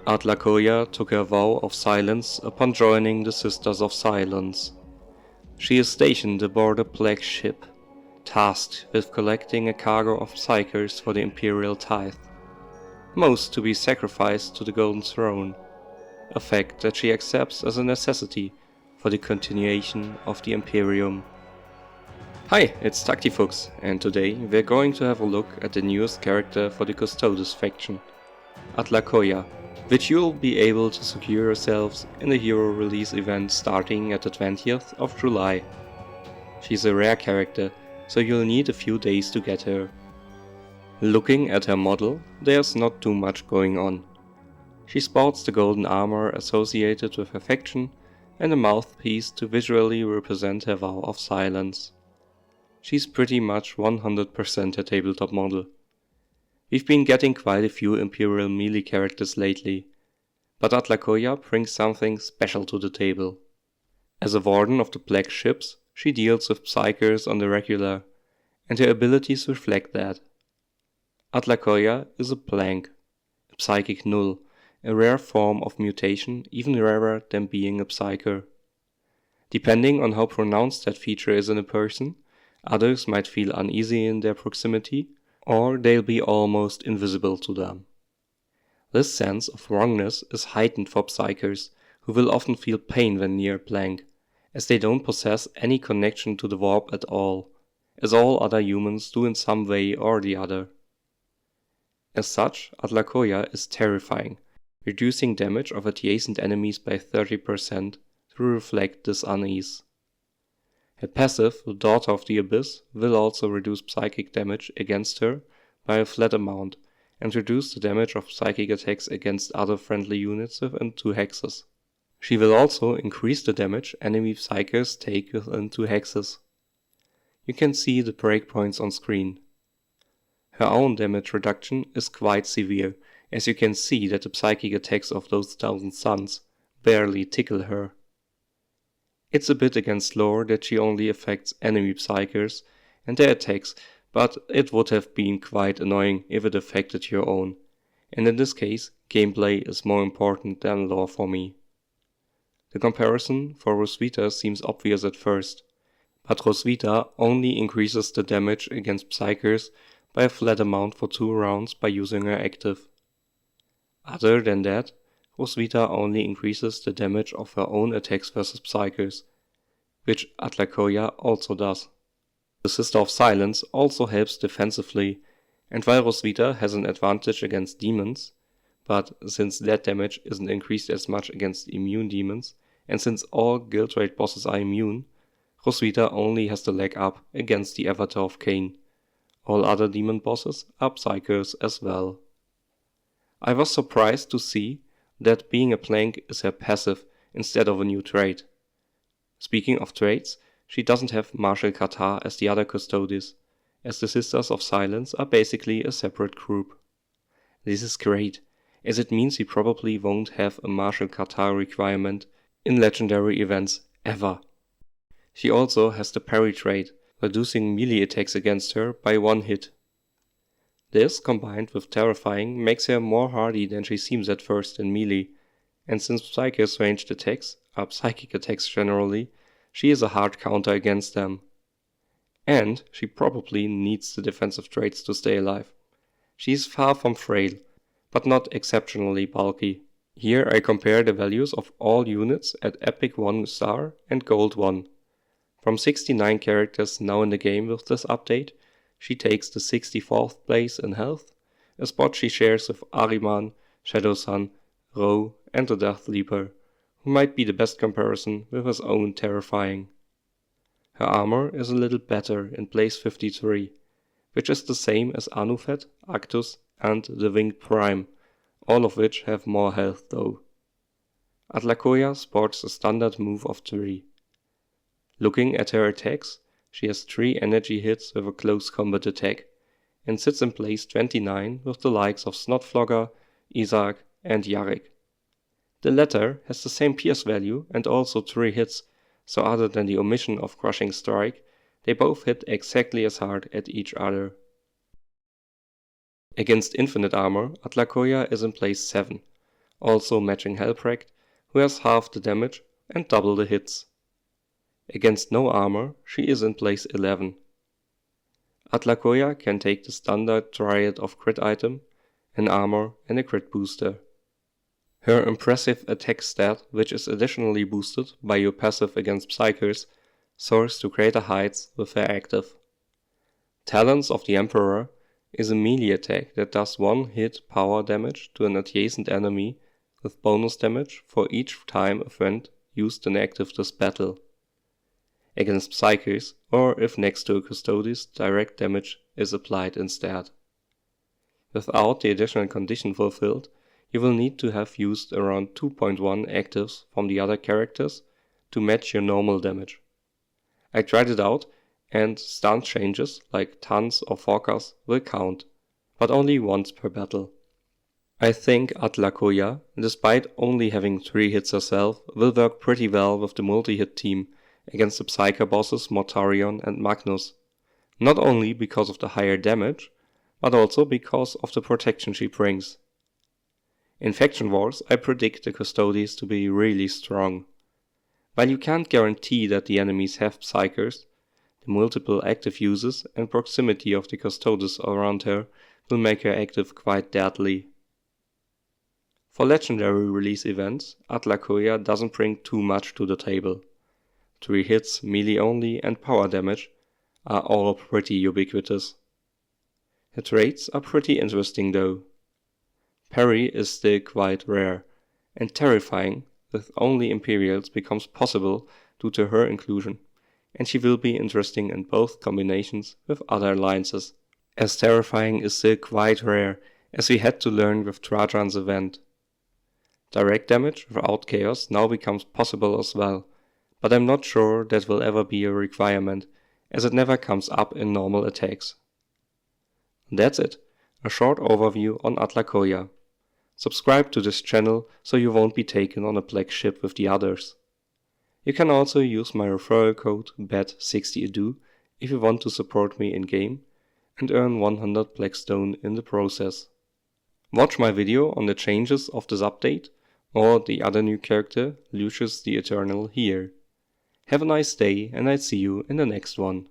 Atlacoya took her vow of silence upon joining the Sisters of Silence. She is stationed aboard a black ship, tasked with collecting a cargo of Psykers for the Imperial tithe, most to be sacrificed to the Golden Throne, a fact that she accepts as a necessity for the continuation of the Imperium. Hi, it's Tacticus, and today we're going to have a look at the newest character for the Custodes faction, Atlacoya, which you'll be able to secure yourselves in the hero release event starting at the 20th of July. She's a rare character, so you'll need a few days to get her. Looking at her model, there's not too much going on. She sports the golden armor associated with her faction and a mouthpiece to visually represent her vow of silence. She's pretty much 100% a tabletop model. We've been getting quite a few Imperial melee characters lately, but Atlacoya brings something special to the table. As a warden of the Black Ships, she deals with Psykers on the regular, and her abilities reflect that. Atlacoya is a blank, a psychic null, a rare form of mutation, even rarer than being a Psyker. Depending on how pronounced that feature is in a person, others might feel uneasy in their proximity, or they'll be almost invisible to them. This sense of wrongness is heightened for Psykers, who will often feel pain when near blank, as they don't possess any connection to the warp at all, as all other humans do in some way or the other. As such, Atlacoya is terrifying, reducing damage of adjacent enemies by 30% to reflect this unease. Her passive, the Daughter of the Abyss, will also reduce psychic damage against her by a flat amount and reduce the damage of psychic attacks against other friendly units within 2 hexes. She will also increase the damage enemy Psykers take within 2 hexes. You can see the breakpoints on screen. Her own damage reduction is quite severe, as you can see that the psychic attacks of those 1000 suns barely tickle her. It's a bit against lore that she only affects enemy Psykers and their attacks, but it would have been quite annoying if it affected your own, and in this case, gameplay is more important than lore for me. The comparison for Roswitha seems obvious at first, but Roswitha only increases the damage against Psykers by a flat amount for 2 rounds by using her active. Other than that, Roswitha only increases the damage of her own attacks versus Psykers, which Atlacoya also does. The Sister of Silence also helps defensively, and while Roswitha has an advantage against demons, but since that damage isn't increased as much against immune demons, and since all guild raid bosses are immune, Roswitha only has the leg up against the Avatar of Cain. All other demon bosses are Psykers as well. I was surprised to see that being a plank is her passive instead of a new trait. Speaking of traits, she doesn't have martial kata as the other Custodes, as the Sisters of Silence are basically a separate group. This is great, as it means we probably won't have a martial kata requirement in legendary events ever. She also has the parry trait, reducing melee attacks against her by 1 hit. This, combined with terrifying, makes her more hardy than she seems at first in melee, and since Psykers ranged attacks are psychic attacks generally, she is a hard counter against them. And she probably needs the defensive traits to stay alive. She is far from frail, but not exceptionally bulky. Here I compare the values of all units at Epic 1 star and Gold 1. From 69 characters now in the game with this update, she takes the 64th place in health, a spot she shares with Ahriman, Shadowsun, Ro, and the Death Leaper, who might be the best comparison with his own terrifying. Her armor is a little better in place 53, which is the same as Anufet, Actus, and the Winged Prime, all of which have more health though. Atlacoya sports a standard move of 3. Looking at her attacks, she has 3 energy hits with a close combat attack, and sits in place 29 with the likes of Snotflogger, Isaac, and Yarrick. The latter has the same pierce value and also 3 hits, so other than the omission of Crushing Strike, they both hit exactly as hard at each other. Against infinite armor, Atlacoya is in place 7, also matching Helprecht, who has half the damage and double the hits. Against no armor, she is in place 11. Atlacoya can take the standard triad of crit item, an armor and a crit booster. Her impressive attack stat, which is additionally boosted by your passive against Psykers, soars to greater heights with her active. Talons of the Emperor is a melee attack that does 1 hit power damage to an adjacent enemy with bonus damage for each time a friend used in active this battle. Against Psykers, or if next to a Custodes, direct damage is applied instead. Without the additional condition fulfilled, you will need to have used around 2.1 actives from the other characters to match your normal damage. I tried it out, and stance changes like tons or forecast will count, but only once per battle. I think Atlacoya, despite only having 3 hits herself, will work pretty well with the multi-hit team against the Psyker bosses Mortarion and Magnus, not only because of the higher damage, but also because of the protection she brings. In Faction Wars, I predict the Custodes to be really strong. While you can't guarantee that the enemies have Psykers, the multiple active uses and proximity of the Custodes around her will make her active quite deadly. For legendary release events, Atlacoya doesn't bring too much to the table. 3 hits, melee only and power damage are all pretty ubiquitous. Her traits are pretty interesting though. Parry is still quite rare, and terrifying with only Imperials becomes possible due to her inclusion, and she will be interesting in both combinations with other alliances, as terrifying is still quite rare, as we had to learn with Trajan's event. Direct damage without chaos now becomes possible as well, but I'm not sure that will ever be a requirement, as it never comes up in normal attacks. That's it, a short overview on Atlacoya. Subscribe to this channel so you won't be taken on a black ship with the others. You can also use my referral code BAT60edu if you want to support me in game and earn 100 Blackstone in the process. Watch my video on the changes of this update or the other new character, Lucius the Eternal, here. Have a nice day and I'll see you in the next one.